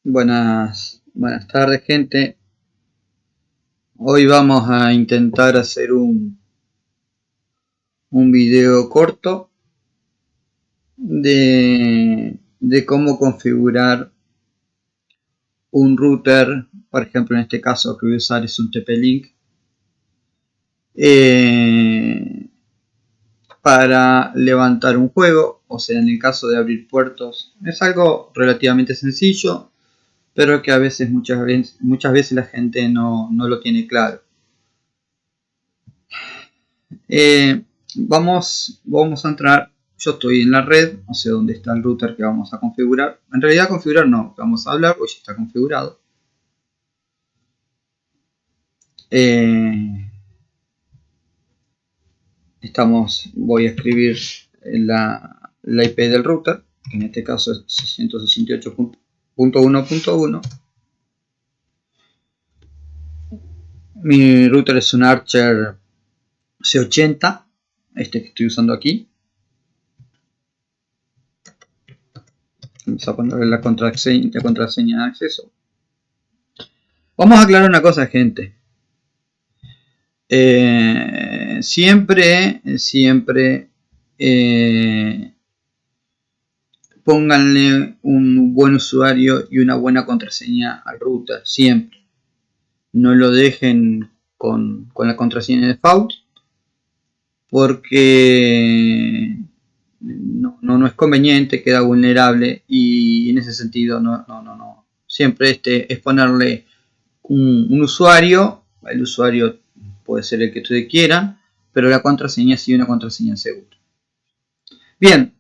Buenas tardes, gente. Hoy vamos a intentar hacer un video corto de cómo configurar un router. Por ejemplo, en este caso que voy a usar es un TP-Link para levantar un juego. O sea, en el caso de abrir puertos es algo relativamente sencillo, pero que a veces muchas veces la gente no lo tiene claro. Vamos a entrar. Yo estoy en la red, no sé dónde está el router que vamos a configurar. En realidad configurar no, vamos a hablar, pues ya está configurado. Voy a escribir la IP del router, que en este caso es 668.1.1. Mi router es un Archer C80, este que estoy usando aquí. Vamos a ponerle la contraseña de acceso. Vamos a aclarar una cosa, gente. Siempre pónganle un buen usuario y una buena contraseña al router. Siempre. No lo dejen con la contraseña de default, porque no es conveniente, queda vulnerable, y en ese sentido no. Siempre es ponerle un usuario. El usuario puede ser el que ustedes quieran, pero la contraseña sí, una contraseña segura. Bien,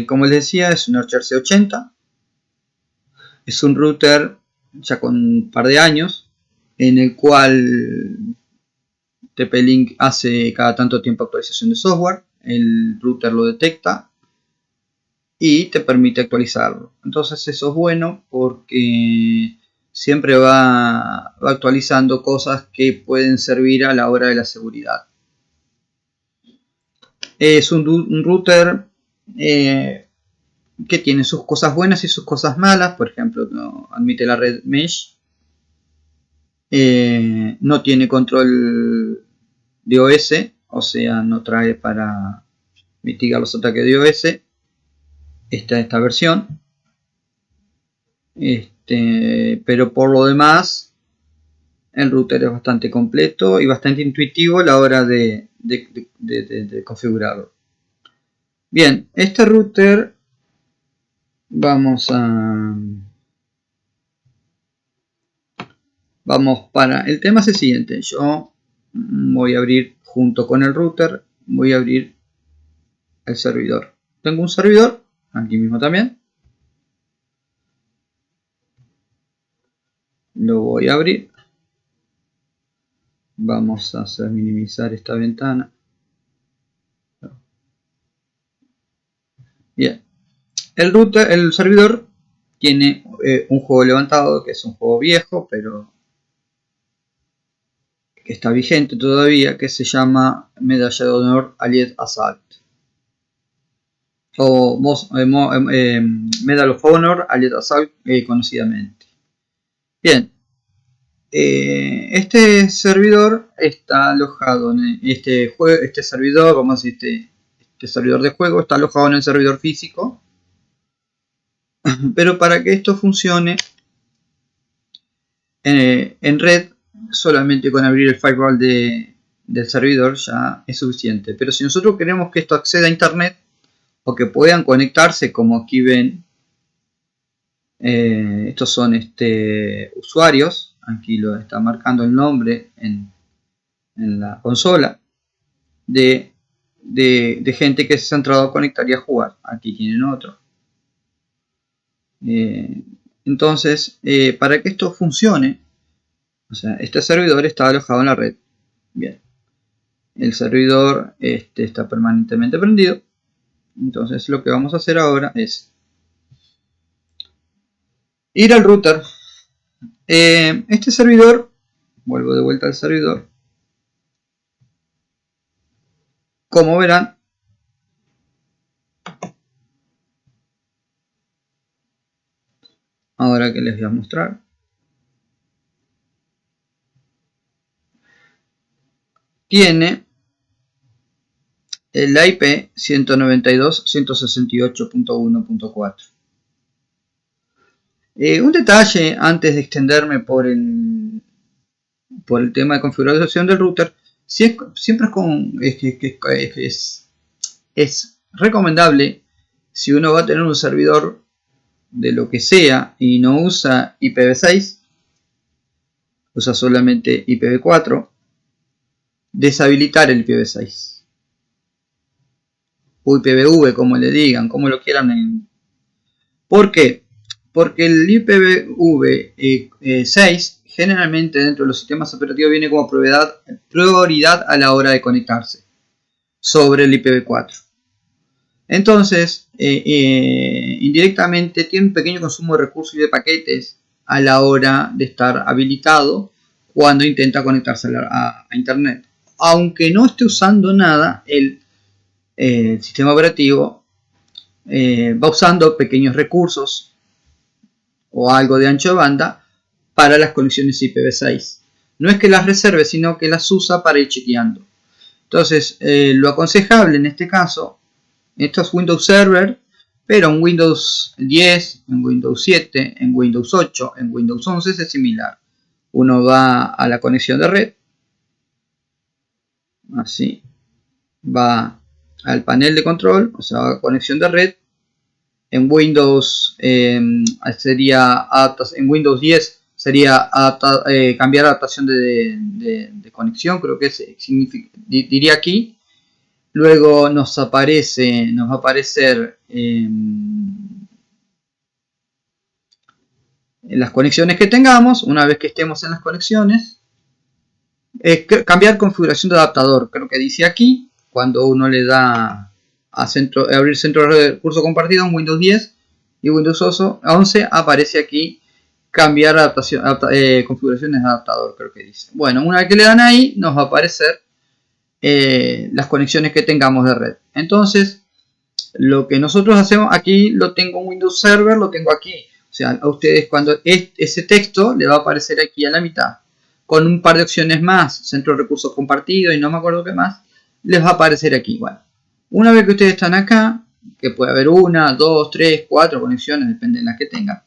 como les decía, es un Archer C80. Es un router ya con un par de años, en el cual TP-Link hace cada tanto tiempo actualización de software. El router lo detecta y te permite actualizarlo. Entonces eso es bueno porque siempre va actualizando cosas que pueden servir a la hora de la seguridad. Es un router que tiene sus cosas buenas y sus cosas malas. Por ejemplo, no admite la red mesh, no tiene control de OS, o sea, no trae para mitigar los ataques de OS esta versión. Pero por lo demás, el router es bastante completo y bastante intuitivo a la hora de configurarlo. Bien, este router vamos para el tema es el siguiente. Yo voy a abrir, junto con el router, voy a abrir el servidor. Tengo un servidor aquí mismo también. Lo voy a abrir. Vamos a hacer minimizar esta ventana. Bien, el servidor tiene un juego levantado, que es un juego viejo, pero que está vigente todavía, que se llama Medalla de Honor Allied Assault, o Medal of Honor Allied Assault, conocidamente. Bien, este servidor está alojado en este servidor, vamos a decir, este servidor de juego está alojado en el servidor físico. Pero para que esto funcione en red, solamente con abrir el firewall del servidor ya es suficiente. Pero si nosotros queremos que esto acceda a internet, o que puedan conectarse, como aquí ven, estos son usuarios. Aquí lo está marcando el nombre en la consola de gente que se ha entrado a conectar y a jugar. Aquí tienen otro. Entonces, para que esto funcione, o sea, este servidor está alojado en la red. Bien, el servidor está permanentemente prendido. Entonces lo que vamos a hacer ahora es ir al router. Este servidor, vuelvo de vuelta al servidor. Como verán, ahora que les voy a mostrar. Tiene la IP 192.168.1.4. Un detalle antes de extenderme por el tema de configuración del router, siempre es recomendable, si uno va a tener un servidor de lo que sea y no usa IPv6, usa solamente IPv4, deshabilitar el IPv6 o IPv4, como le digan, como lo quieran. ¿Por qué? Porque el IPv6 generalmente dentro de los sistemas operativos viene como prioridad a la hora de conectarse sobre el IPv4. Entonces, indirectamente tiene un pequeño consumo de recursos y de paquetes a la hora de estar habilitado cuando intenta conectarse a Internet. Aunque no esté usando nada, el sistema operativo va usando pequeños recursos o algo de ancho de banda para las conexiones IPv6. No es que las reserve, sino que las usa para ir chequeando. Entonces, lo aconsejable en este caso, esto es Windows Server, pero en Windows 10, en Windows 7, en Windows 8, en Windows 11 es similar. Uno va a la conexión de red, así, va al panel de control, o sea, a conexión de red. En Windows sería en Windows 10 sería cambiar adaptación de conexión, creo que diría aquí. Luego nos va a aparecer las conexiones que tengamos. Una vez que estemos en las conexiones, cambiar configuración de adaptador, creo que dice aquí. Cuando uno le da a abrir centro de recurso compartido en Windows 10 y Windows 11, aparece aquí cambiar configuraciones de adaptador, creo que dice. Bueno, una vez que le dan ahí, nos va a aparecer las conexiones que tengamos de red. Entonces, lo que nosotros hacemos aquí, lo tengo en Windows Server, lo tengo aquí. O sea, a ustedes cuando ese texto le va a aparecer aquí a la mitad, con un par de opciones más, centro de recursos compartidos y no me acuerdo qué más, les va a aparecer aquí igual. Una vez que ustedes están acá, que puede haber 1, 2, 3, 4 conexiones, depende de las que tengan.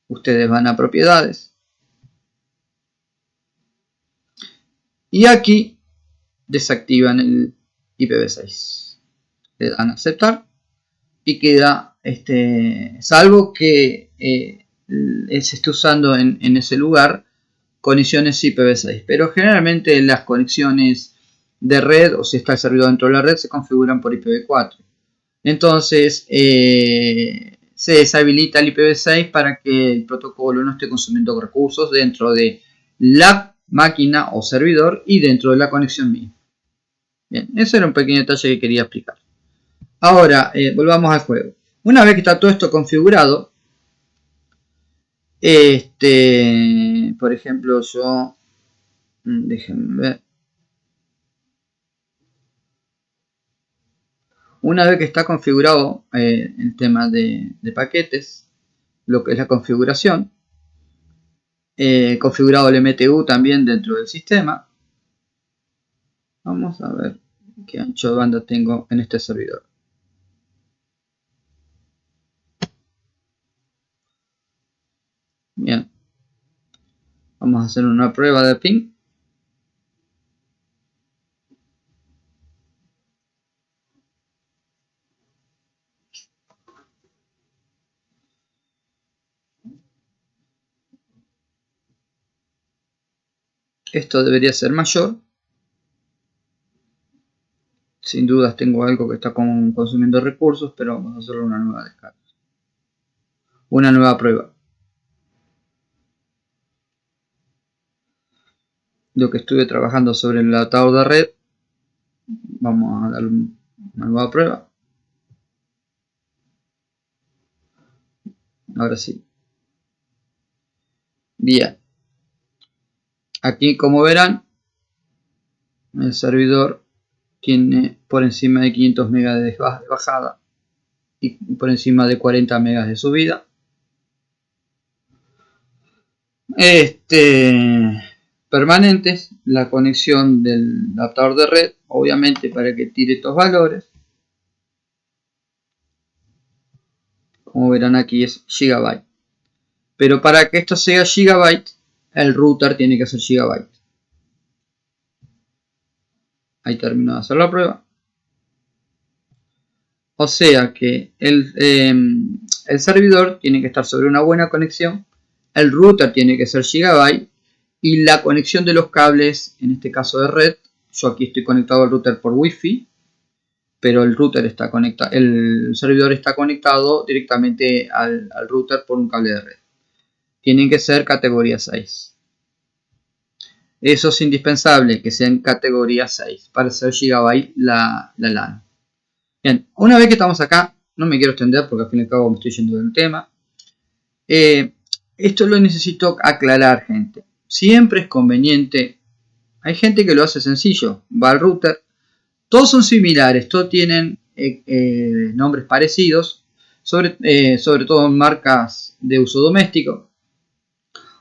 Ustedes van a propiedades. Y aquí desactivan el IPv6. Le dan a aceptar y queda, salvo que se esté usando en ese lugar conexiones IPv6. Pero generalmente las conexiones de red, o si está el servidor dentro de la red, se configuran por IPv4. Entonces se deshabilita el IPv6 para que el protocolo no esté consumiendo recursos dentro de la máquina o servidor y dentro de la conexión misma. Bien, ese era un pequeño detalle que quería explicar. Ahora, volvamos al juego. Una vez que está todo esto configurado, por ejemplo, déjenme ver. Una vez que está configurado el tema de paquetes, lo que es la configuración, configurado el MTU también dentro del sistema. Vamos a ver qué ancho de banda tengo en este servidor. Bien, vamos a hacer una prueba de ping. Esto debería ser mayor. Sin dudas tengo algo que está consumiendo recursos, pero vamos a hacer una nueva descarga. Una nueva prueba. Lo que estuve trabajando sobre el adaptador de red. Vamos a dar una nueva prueba. Ahora sí. Bien. Aquí, como verán, el servidor tiene por encima de 500 megas de bajada y por encima de 40 megas de subida. permanentes, la conexión del adaptador de red, obviamente para que tire estos valores. Como verán aquí es gigabyte. Pero para que esto sea gigabyte, el router tiene que ser gigabyte. Ahí termino de hacer la prueba. O sea que el servidor tiene que estar sobre una buena conexión. El router tiene que ser gigabyte. Y la conexión de los cables, en este caso de red. Yo aquí estoy conectado al router por Wi-Fi. Pero el router está conectado, el servidor está conectado directamente al router por un cable de red. Tienen que ser categoría 6. Eso es indispensable, que sean categoría 6 para hacer gigabyte la LAN. Bien, una vez que estamos acá, no me quiero extender porque al fin y al cabo me estoy yendo del tema. Esto lo necesito aclarar, gente. Siempre es conveniente. Hay gente que lo hace sencillo. Va al router. Todos son similares. Todos tienen nombres parecidos. Sobre todo en marcas de uso doméstico.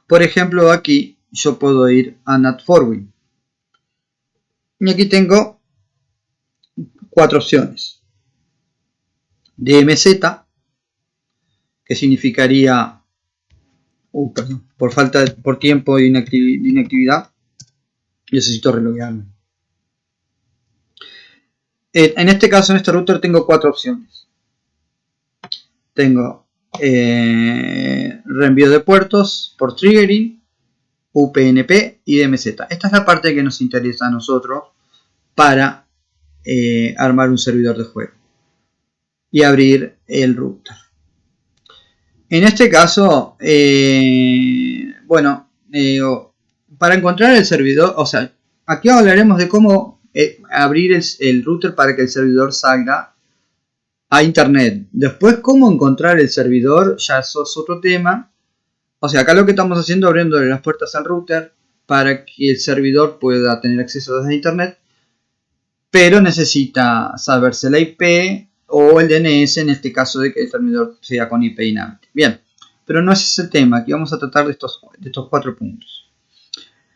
Por ejemplo, aquí yo puedo ir a NAT4Win. Y aquí tengo 4 opciones. DMZ, que significaría perdón, por tiempo de inactividad, necesito reloguearme. En este caso, en este router tengo 4 opciones. Tengo reenvío de puertos por triggering, UPnP y DMZ. Esta es la parte que nos interesa a nosotros para armar un servidor de juego y abrir el router. En este caso, para encontrar el servidor, o sea, aquí hablaremos de cómo abrir el router para que el servidor salga a internet. Después, cómo encontrar el servidor, ya eso es otro tema. O sea, acá lo que estamos haciendo es abriéndole las puertas al router para que el servidor pueda tener acceso desde internet, pero necesita saberse la IP o el DNS en este caso de que el servidor sea con IP INAMP. Bien, pero no es ese el tema. Aquí vamos a tratar de estos 4 puntos.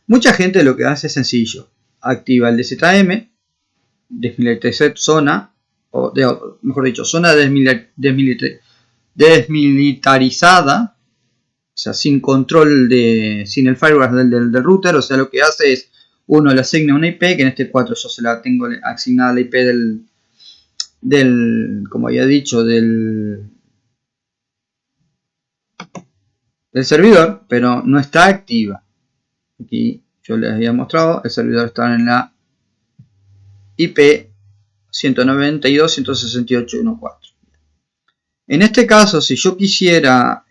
Mucha gente lo que hace es sencillo. Activa el DZM, desmilitarized zona, o mejor dicho, zona desmilitarizada, o sea, sin control sin el firewall del router. O sea, lo que hace es, uno le asigna una IP, que en este 4 yo se la tengo asignada la IP como había dicho, del servidor, pero no está activa. Aquí yo les había mostrado, el servidor está en la IP 192.168.1.4. En este caso, si yo quisiera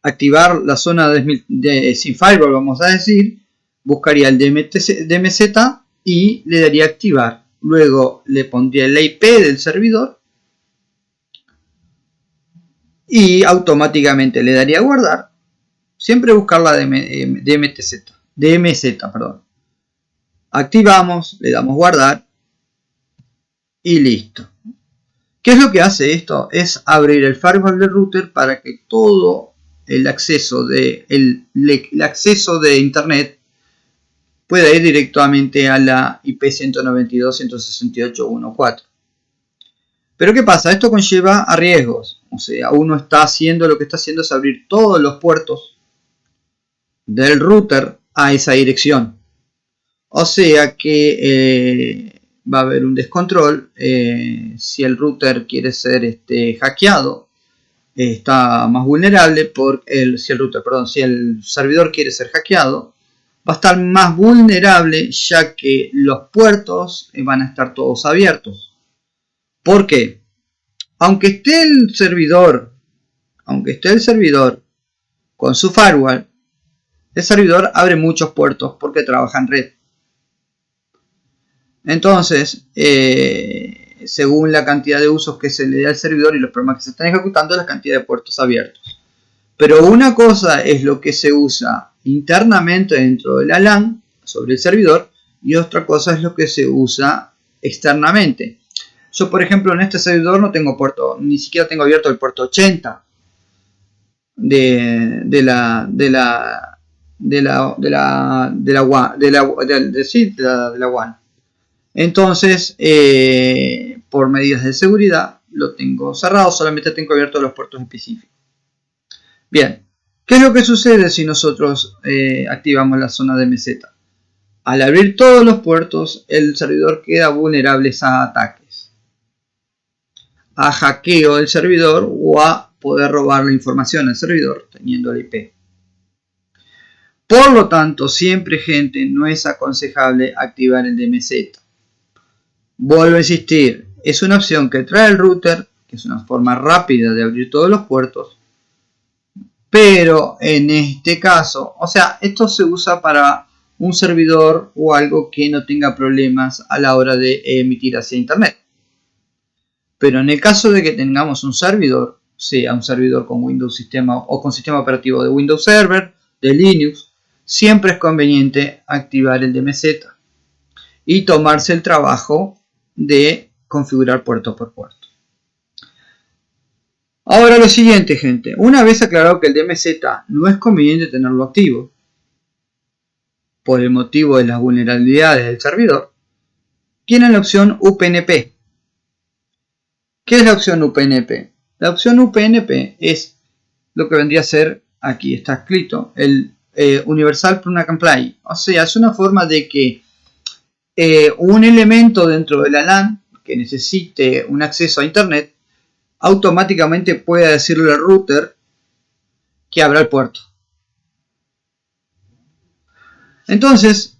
activar la zona sin firewall, vamos a decir, buscaría el DMZ y le daría activar. Luego le pondría la IP del servidor y automáticamente le daría guardar. Siempre buscar la DMZ. Perdón. Activamos, le damos guardar y listo. ¿Qué es lo que hace esto? Es abrir el firewall del router para que todo el acceso de internet pueda ir directamente a la IP 192.168.1.4. Pero ¿qué pasa? Esto conlleva a riesgos. O sea, uno está haciendo, lo que está haciendo es abrir todos los puertos del router a esa dirección. O sea que va a haber un descontrol. Si el router quiere ser hackeado, está más vulnerable. Si el servidor quiere ser hackeado, va a estar más vulnerable, ya que los puertos van a estar todos abiertos. ¿Por qué? Aunque esté el servidor con su firewall, el servidor abre muchos puertos porque trabaja en red. Entonces, según la cantidad de usos que se le da al servidor y los programas que se están ejecutando, la cantidad de puertos abiertos. Pero una cosa es lo que se usa internamente dentro de la LAN sobre el servidor, y otra cosa es lo que se usa externamente. Yo, por ejemplo, en este servidor no tengo puerto, ni siquiera tengo abierto el puerto 80. de la WAN. Entonces, por medidas de seguridad, lo tengo cerrado, solamente tengo abiertos los puertos específicos. Bien, ¿qué es lo que sucede si nosotros activamos la zona de meseta? Al abrir todos los puertos, el servidor queda vulnerable a ataques, a hackeo del servidor o a poder robar la información al servidor teniendo el IP. Por lo tanto, siempre, gente, no es aconsejable activar el DMZ. Vuelvo a insistir, es una opción que trae el router, que es una forma rápida de abrir todos los puertos, pero en este caso, o sea, esto se usa para un servidor o algo que no tenga problemas a la hora de emitir hacia internet. Pero en el caso de que tengamos un servidor, sea un servidor con Windows Sistema o con sistema operativo de Windows Server, de Linux, siempre es conveniente activar el DMZ y tomarse el trabajo de configurar puerto por puerto. Ahora lo siguiente, gente, una vez aclarado que el DMZ no es conveniente tenerlo activo por el motivo de las vulnerabilidades del servidor, tienen la opción UPnP. ¿Qué es la opción UPnP? La opción UPnP es lo que vendría a ser, aquí está escrito, el Universal Plug and Play. O sea, es una forma de que un elemento dentro de la LAN que necesite un acceso a internet automáticamente pueda decirle al router que abra el puerto. Entonces,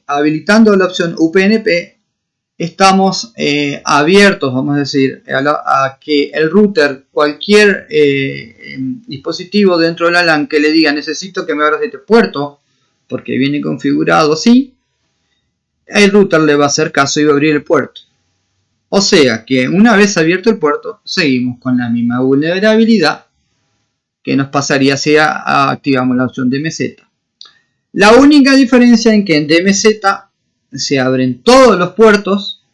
habilitando la opción UPnP, estamos abiertos, vamos a decir, a que el router, cualquier dispositivo dentro de la LAN que le diga necesito que me abras este puerto, porque viene configurado así, el router le va a hacer caso y va a abrir el puerto. O sea que una vez abierto el puerto, seguimos con la misma vulnerabilidad que nos pasaría si activamos la opción DMZ. La única diferencia es que en DMZ se abren todos los puertos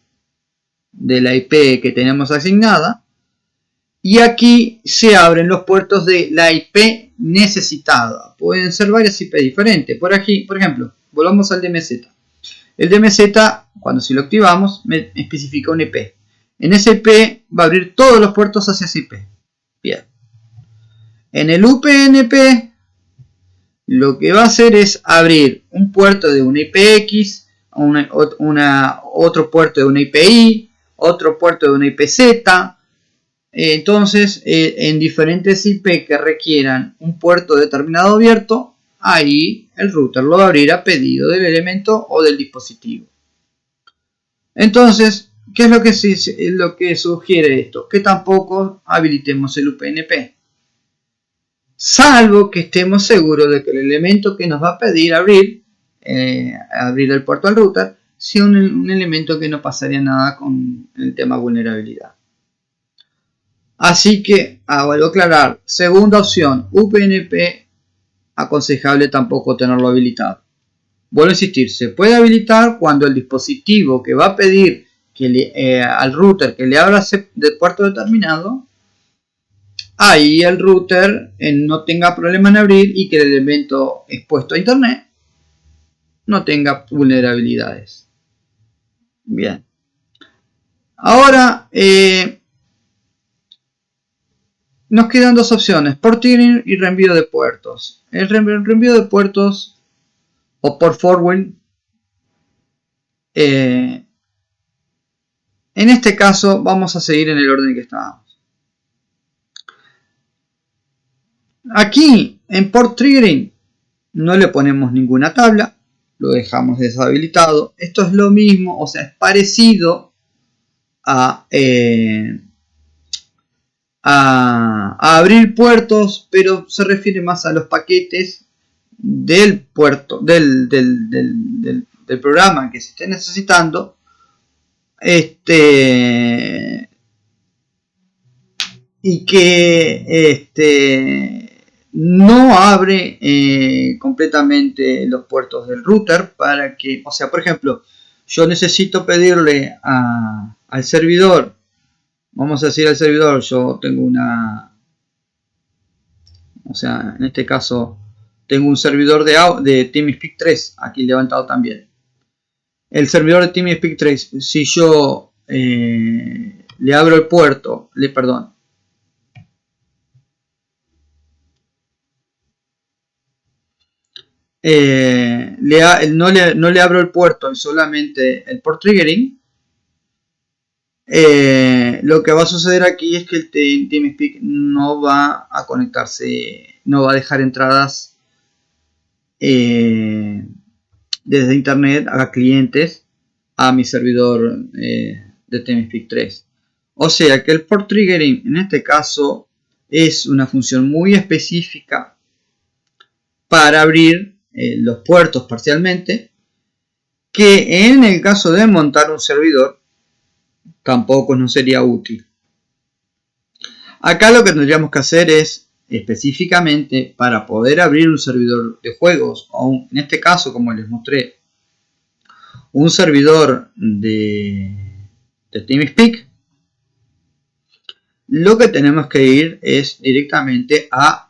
de la IP que tenemos asignada y aquí se abren los puertos de la IP necesitada. Pueden ser varias IP diferentes. Por aquí, por ejemplo, volvamos al DMZ. El DMZ, cuando si lo activamos, me especifica un IP. En ese IP va a abrir todos los puertos hacia ese IP. Bien. En el UPnP, lo que va a hacer es abrir un puerto de una IPX, otro puerto de una IPI, otro puerto de una IPZ. Entonces, en diferentes IP que requieran un puerto determinado abierto, ahí el router lo va a abrir a pedido del elemento o del dispositivo. Entonces, ¿qué es lo que sugiere esto? Que tampoco habilitemos el UPnP. Salvo que estemos seguros de que el elemento que nos va a pedir abrir el puerto al router sea un elemento que no pasaría nada con el tema vulnerabilidad. Así que, vuelvo a aclarar, segunda opción, UPnP, aconsejable tampoco tenerlo habilitado. Vuelvo a insistir, se puede habilitar cuando el dispositivo que va a pedir al router que le abra ese puerto determinado, ahí el router no tenga problema en abrir y que el elemento expuesto a internet no tenga vulnerabilidades. Bien. Ahora nos quedan dos opciones, porting y reenvío de puertos. El reenvío de puertos o port forwarding, en este caso vamos a seguir en el orden que estábamos. Aquí en port triggering no le ponemos ninguna tabla, lo dejamos deshabilitado. Esto es lo mismo, o sea, es parecido a abrir puertos, pero se refiere más a los paquetes del puerto, del programa que se esté necesitando. Y que no abre completamente los puertos del router para que, o sea, por ejemplo, yo necesito pedirle al servidor, vamos a decir al servidor, yo tengo una O sea, en este caso tengo un servidor de TeamSpeak 3 aquí levantado también. El servidor de TeamSpeak 3, si yo le abro el puerto, no le abro el puerto y solamente el port triggering, lo que va a suceder aquí es que el TeamSpeak no va a conectarse, no va a dejar entradas desde internet a clientes a mi servidor de TeamSpeak 3. O sea que el port triggering en este caso es una función muy específica para abrir los puertos parcialmente, que en el caso de montar un servidor tampoco nos sería útil. Acá lo que tendríamos que hacer es específicamente para poder abrir un servidor de juegos, o en este caso, como les mostré, un servidor de TeamSpeak, lo que tenemos que ir es directamente a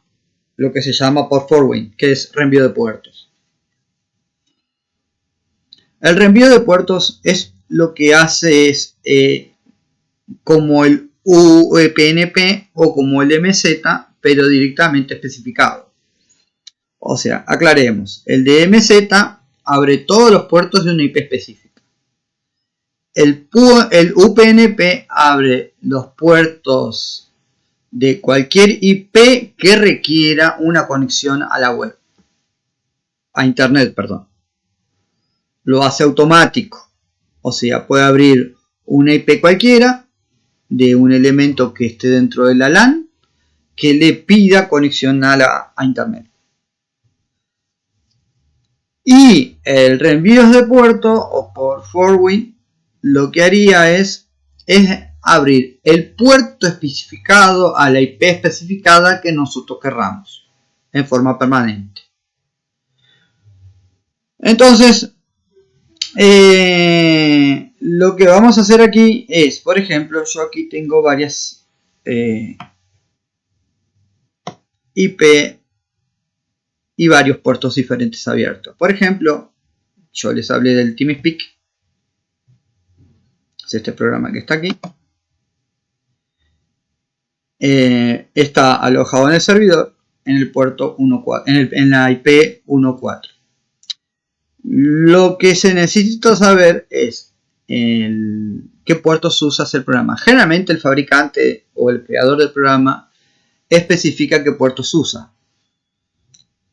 lo que se llama port forwarding, que es reenvío de puertos. El reenvío de puertos es lo que hace es como el UPnP o como el MZ, pero directamente especificado. O sea, aclaremos, el de MZ abre todos los puertos de una IP específica. El UPnP abre los puertos de cualquier IP que requiera una conexión a la web, a internet, perdón. Lo hace automático, o sea, puede abrir una IP cualquiera de un elemento que esté dentro de la LAN que le pida conexión a internet. Y el reenvío de puerto o por forwarding lo que haría es abrir el puerto especificado a la IP especificada que nosotros querramos en forma permanente. Entonces, lo que vamos a hacer aquí es, por ejemplo, yo aquí tengo varias IP y varios puertos diferentes abiertos. Por ejemplo, yo les hablé del TeamSpeak, es este programa que está aquí. Está alojado en el servidor en el puerto 1.4, en la IP 1.4. Lo que se necesita saber es qué puertos usas el programa. Generalmente el fabricante o el creador del programa especifica qué puertos usa.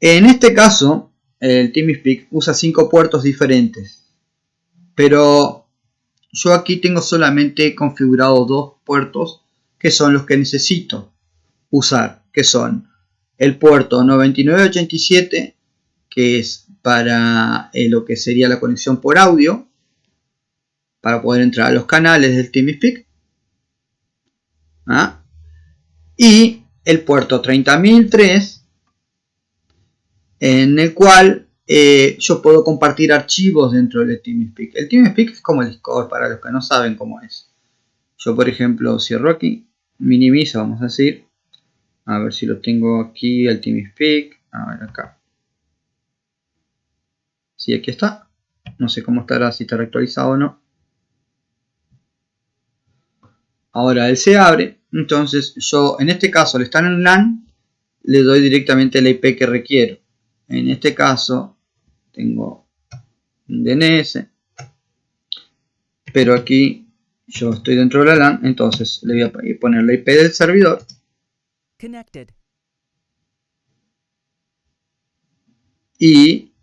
En este caso, el TeamSpeak usa 5 puertos diferentes, pero yo aquí tengo solamente configurado 2 puertos que son los que necesito usar, que son el puerto 9987, que es para lo que sería la conexión por audio, para poder entrar a los canales del TeamSpeak, y el puerto 30003, en el cual yo puedo compartir archivos dentro del TeamSpeak. El TeamSpeak es como el Discord, para los que no saben cómo es. Yo, por ejemplo, cierro aquí, minimizo, vamos a decir, a ver si lo tengo aquí, el TeamSpeak, a ver acá. Sí, aquí está. No sé cómo estará, si estará actualizado o no. Ahora él se abre. Entonces yo, en este caso, al estar en LAN, le doy directamente la IP que requiero. En este caso, tengo un DNS. Pero aquí yo estoy dentro de la LAN, entonces le voy a poner la IP del servidor. Connected. Y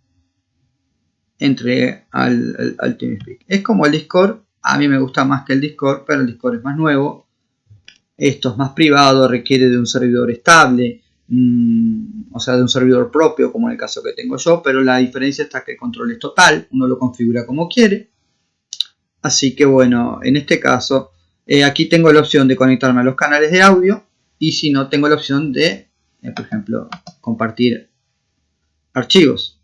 entré al TeamSpeak. Es como el Discord. A mí me gusta más que el Discord, pero el Discord es más nuevo. Esto es más privado, requiere de un servidor estable, o sea, de un servidor propio, como en el caso que tengo yo, pero la diferencia está que el control es total, uno lo configura como quiere. Así que bueno, en este caso, aquí tengo la opción de conectarme a los canales de audio, y si no, tengo la opción de, por ejemplo, compartir archivos.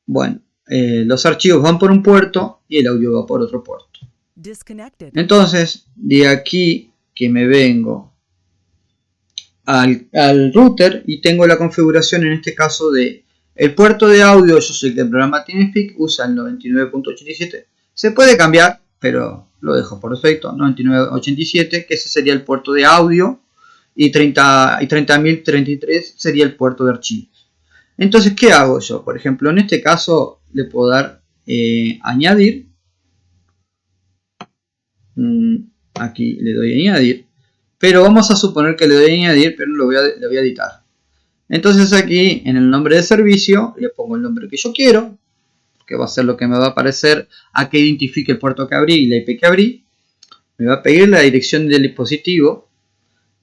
Bueno, los archivos van por un puerto y el audio va por otro puerto. Disconnected. Entonces, de aquí que me vengo al router y tengo la configuración en este caso de el puerto de audio. Yo sé que el programa TeamSpeak usa el 99.87. Se puede cambiar, pero lo dejo por defecto, 99.87, que ese sería el puerto de audio, y 30.033 sería el puerto de archivos. Entonces, ¿qué hago yo? Por ejemplo, en este caso le puedo dar añadir. Aquí le doy a añadir, pero vamos a suponer que le doy a añadir, pero lo voy a editar. Entonces aquí en el nombre de servicio le pongo el nombre que yo quiero, que va a ser lo que me va a aparecer a que identifique el puerto que abrí y la IP que abrí. Me va a pedir la dirección del dispositivo.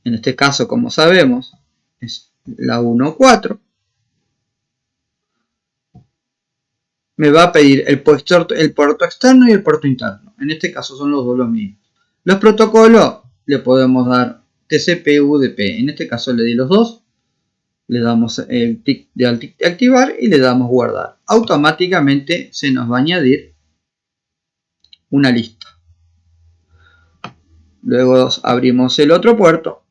En este caso, como sabemos, es la 1.4. Me va a pedir el puerto externo y el puerto interno. En este caso son los dos los mismos. Los protocolos le podemos dar TCP, UDP. En este caso le di los dos. Le damos el tic de activar y le damos guardar. Automáticamente se nos va a añadir una lista. Luego abrimos el otro puerto.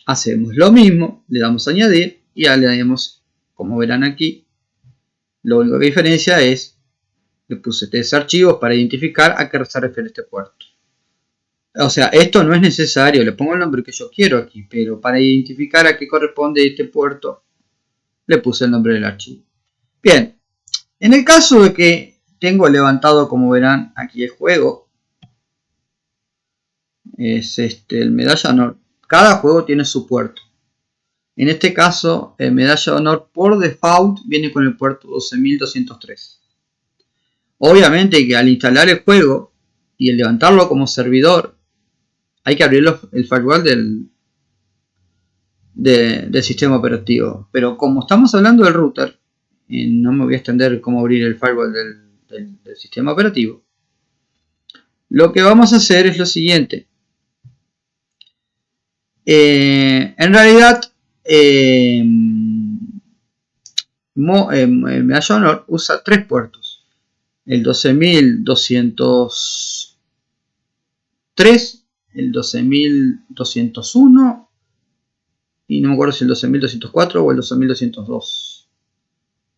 Hacemos lo mismo. Le damos a añadir y ya le damos, como verán aquí, lo único que diferencia es le puse test archivos para identificar a qué se refiere este puerto. O sea, esto no es necesario, le pongo el nombre que yo quiero aquí, pero para identificar a qué corresponde este puerto, le puse el nombre del archivo. Bien, en el caso de que tengo levantado, como verán aquí el juego, es el Medalla de Honor. Cada juego tiene su puerto. En este caso, el Medalla de Honor por default viene con el puerto 12.203. Obviamente que al instalar el juego y el levantarlo como servidor, hay que abrir el firewall del sistema operativo. Pero como estamos hablando del router, no me voy a extender cómo abrir el firewall del sistema operativo. Lo que vamos a hacer es lo siguiente. En realidad, Medalla Honor usa tres puertos. El 12.203, el 12.201 y no me acuerdo si el 12.204 o el 12.202.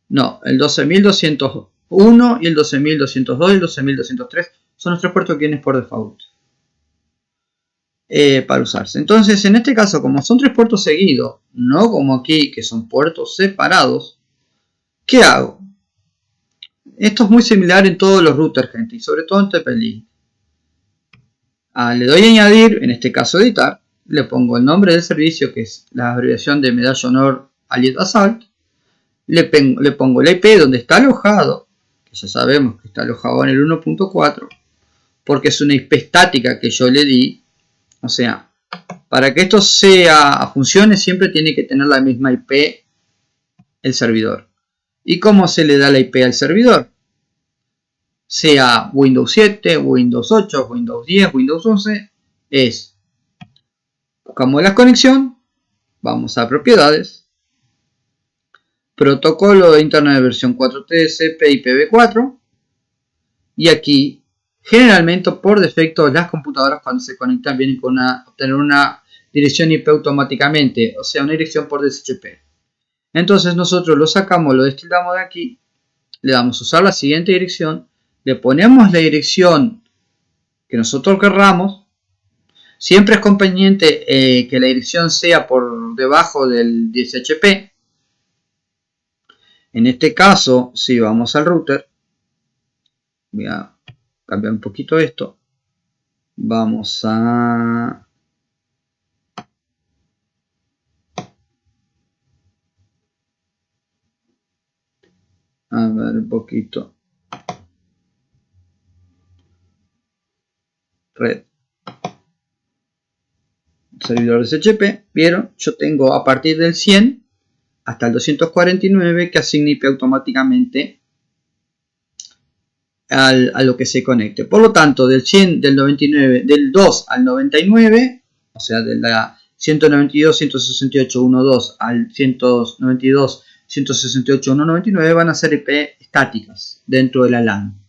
No, el 12.201 y el 12.202 y el 12.203 son los tres puertos que tienes por default para usarse. Entonces, en este caso, como son tres puertos seguidos, no como aquí que son puertos separados, ¿qué hago? Esto es muy similar en todos los routers, gente, y sobre todo en TP-Link. Le doy a añadir, en este caso editar, le pongo el nombre del servicio, que es la abreviación de Medalla Honor Allied Assault, le pongo la IP donde está alojado, que ya sabemos que está alojado en el 1.4, porque es una IP estática que yo le di. O sea, para que esto funcione siempre tiene que tener la misma IP el servidor. ¿Y cómo se le da la IP al servidor? Sea Windows 7, Windows 8, Windows 10, Windows 11, buscamos la conexión, vamos a propiedades, protocolo de internet de versión 4 TCP IPv4, y aquí generalmente por defecto las computadoras cuando se conectan vienen con obtener una dirección IP automáticamente, o sea una dirección por DHCP. Entonces nosotros lo sacamos, lo destilamos de aquí, le damos a usar la siguiente dirección, le ponemos la dirección que nosotros querramos. Siempre es conveniente que la dirección sea por debajo del DHCP. En este caso, si vamos al router, voy a cambiar un poquito esto. Vamos a ver un poquito. Red. Servidor DHCP. Vieron, yo tengo a partir del 100 hasta el 249 que asigna IP automáticamente a lo que se conecte. Por lo tanto, del 100, del 99, del 2 al 99, o sea, de la 192.168.1.2 al 192.168.1.99 van a ser IP estáticas dentro de la LAN.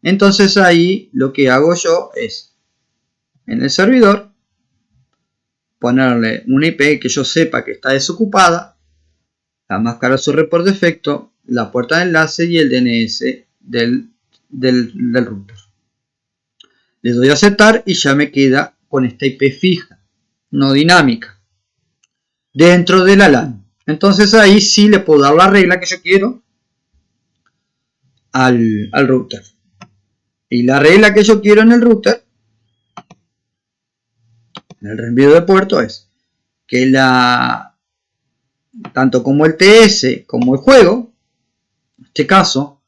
Entonces ahí lo que hago yo es, en el servidor, ponerle una IP que yo sepa que está desocupada, la máscara sobre por defecto, la puerta de enlace y el DNS del router. Le doy a aceptar y ya me queda con esta IP fija, no dinámica, dentro de la LAN. Entonces ahí sí le puedo dar la regla que yo quiero al router. Y la regla que yo quiero en el router, en el reenvío de puerto, es que tanto como el TS como el juego, en este caso,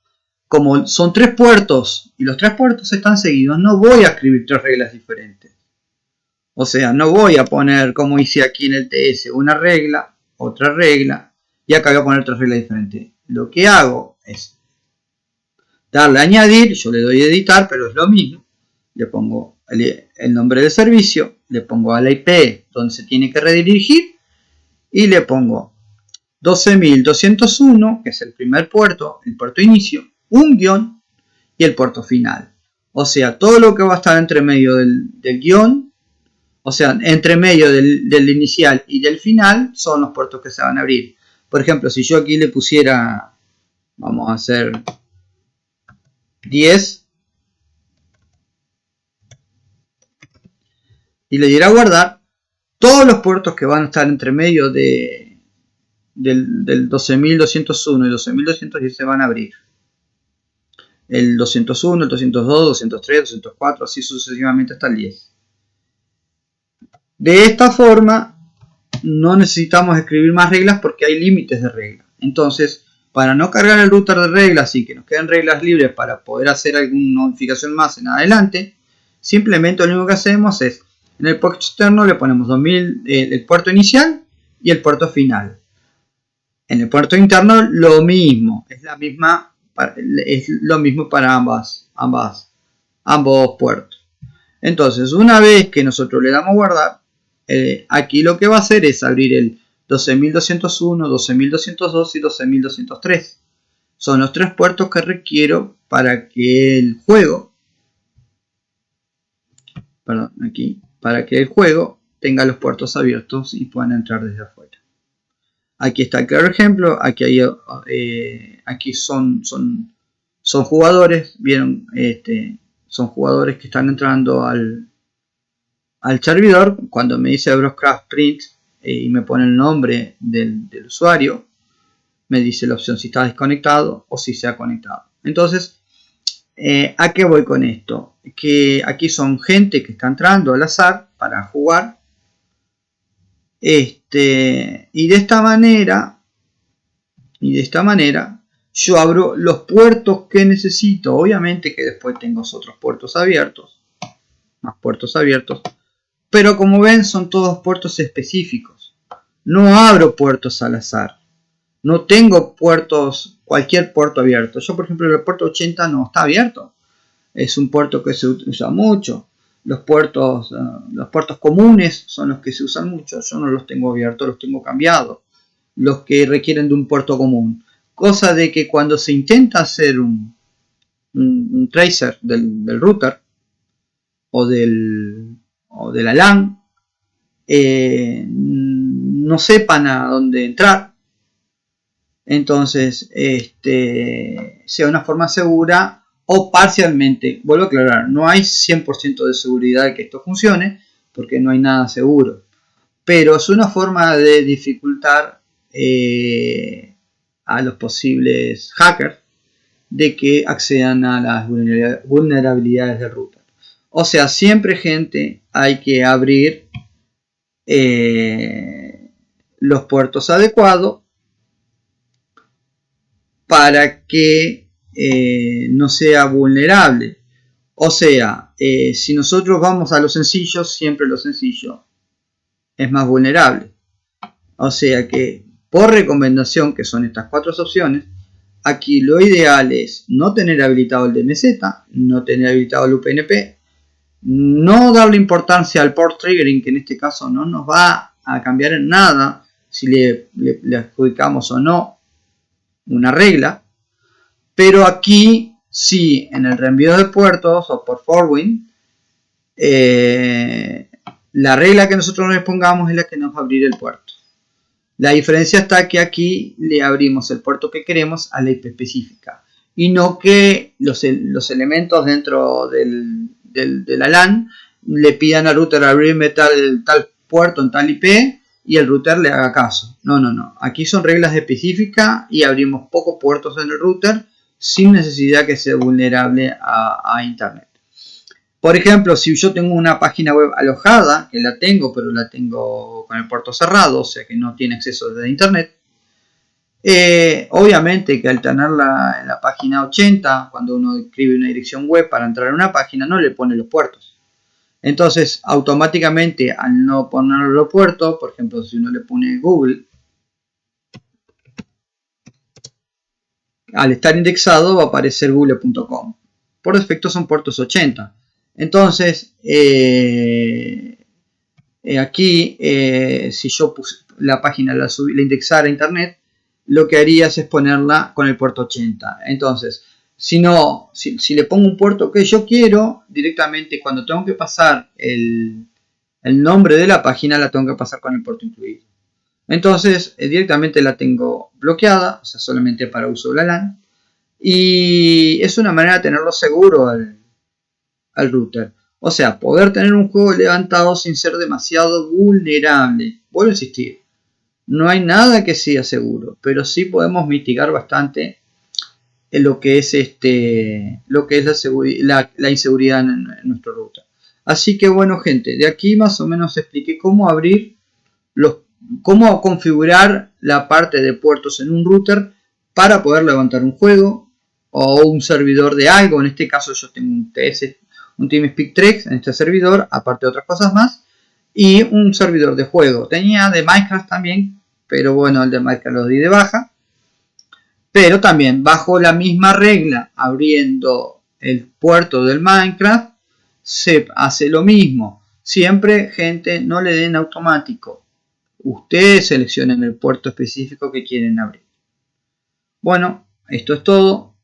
como son 3 puertos y los 3 puertos están seguidos, no voy a escribir 3 reglas diferentes. O sea, no voy a poner, como hice aquí en el TS, una regla, otra regla, y acá voy a poner 3 reglas diferentes. Lo que hago es darle a añadir, yo le doy a editar, pero es lo mismo. Le pongo el nombre del servicio, le pongo a la IP donde se tiene que redirigir y le pongo 12.201, que es el primer puerto, el puerto inicio, un guión y el puerto final. O sea, todo lo que va a estar entre medio del guión, o sea, entre medio del inicial y del final, son los puertos que se van a abrir. Por ejemplo, si yo aquí le pusiera, vamos a hacer 10 y le diera a guardar, todos los puertos que van a estar entre medio del 12.201 y 12.210 se van a abrir. El 201, el 202, 203, 204, así sucesivamente hasta el 10. De esta forma no necesitamos escribir más reglas porque hay límites de reglas. Entonces, para no cargar el router de reglas y que nos queden reglas libres para poder hacer alguna modificación más en adelante, simplemente lo único que hacemos es, en el puerto externo le ponemos el puerto inicial y el puerto final. En el puerto interno lo mismo, es lo mismo para ambos puertos. Entonces, una vez que nosotros le damos a guardar, aquí lo que va a hacer es abrir el 12.201, 12.202 y 12.203. Son los 3 puertos que requiero para que el juego, para que el juego tenga los puertos abiertos y puedan entrar desde afuera. Aquí está el claro ejemplo. Aquí son jugadores, vieron, son jugadores que están entrando al servidor. Cuando me dice Broscraft print y me pone el nombre del usuario, me dice la opción si está desconectado o si se ha conectado. Entonces, ¿a qué voy con esto? Que aquí son gente que está entrando al azar para jugar. Y de esta manera yo abro los puertos que necesito. Obviamente que después tengo otros puertos abiertos, más puertos abiertos, pero como ven son todos puertos específicos. No abro puertos al azar, no tengo cualquier puerto abierto. Yo, por ejemplo, el puerto 80 no está abierto, es un puerto que se usa mucho. Los puertos comunes son los que se usan mucho. Yo no los tengo abiertos, los tengo cambiados. Los que requieren de un puerto común. Cosa de que cuando se intenta hacer un tracer del router o de la LAN, no sepan a dónde entrar. Entonces, sea una forma segura o parcialmente. Vuelvo a aclarar, no hay 100% de seguridad de que esto funcione, porque no hay nada seguro. Pero es una forma de dificultar a los posibles hackers de que accedan a las vulnerabilidades del router. O sea, siempre, gente, hay que abrir los puertos adecuados para que no sea vulnerable. O sea, si nosotros vamos a lo sencillo, siempre lo sencillo es más vulnerable. O sea que, por recomendación, que son estas 4 opciones, aquí lo ideal es no tener habilitado el DMZ, no tener habilitado el UPnP, no darle importancia al port triggering, que en este caso no nos va a cambiar en nada si le adjudicamos o no una regla. Pero aquí sí, en el reenvío de puertos o por forwarding, La regla que nosotros les pongamos es la que nos va a abrir el puerto. La diferencia está que aquí le abrimos el puerto que queremos a la IP específica y no que los elementos dentro de la LAN le pidan al router abrirme tal puerto en tal IP y el router le haga caso. No. Aquí son reglas específicas y abrimos pocos puertos en el router sin necesidad que sea vulnerable a Internet. Por ejemplo, si yo tengo una página web alojada, que la tengo, pero la tengo con el puerto cerrado, o sea que no tiene acceso desde Internet, obviamente que al tenerla en la página 80, cuando uno escribe una dirección web para entrar a una página, no le pone los puertos. Entonces, automáticamente, al no poner los puertos, por ejemplo, si uno le pone Google, al estar indexado va a aparecer google.com. Por defecto son puertos 80. Entonces, aquí, si yo puse la página, la indexara a internet, lo que harías es ponerla con el puerto 80. Entonces, si le pongo un puerto que yo quiero, directamente cuando tengo que pasar el nombre de la página, la tengo que pasar con el puerto incluido. Entonces, directamente la tengo bloqueada, o sea, solamente para uso de la LAN. Y es una manera de tenerlo seguro al router. O sea, poder tener un juego levantado sin ser demasiado vulnerable. Vuelvo a insistir, no hay nada que sea seguro, pero sí podemos mitigar bastante lo que es la inseguridad en nuestro router. Así que bueno, gente, de aquí más o menos expliqué cómo cómo configurar la parte de puertos en un router para poder levantar un juego o un servidor de algo. En este caso yo tengo un TeamSpeak 3 en este servidor, aparte de otras cosas más, y un servidor de juego. Tenía de Minecraft también, pero bueno, el de Minecraft lo di de baja. Pero también bajo la misma regla, abriendo el puerto del Minecraft, se hace lo mismo. Siempre, gente, no le den automático. Ustedes seleccionen el puerto específico que quieren abrir. Bueno, esto es todo.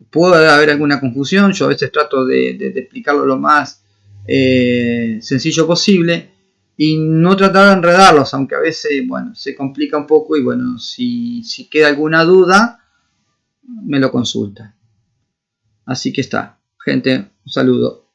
Puede haber alguna confusión. Yo a veces trato de explicarlo lo más sencillo posible y no tratar de enredarlos, aunque a veces, bueno, se complica un poco y bueno, si queda alguna duda, me lo consulta. Así que está, gente, un saludo.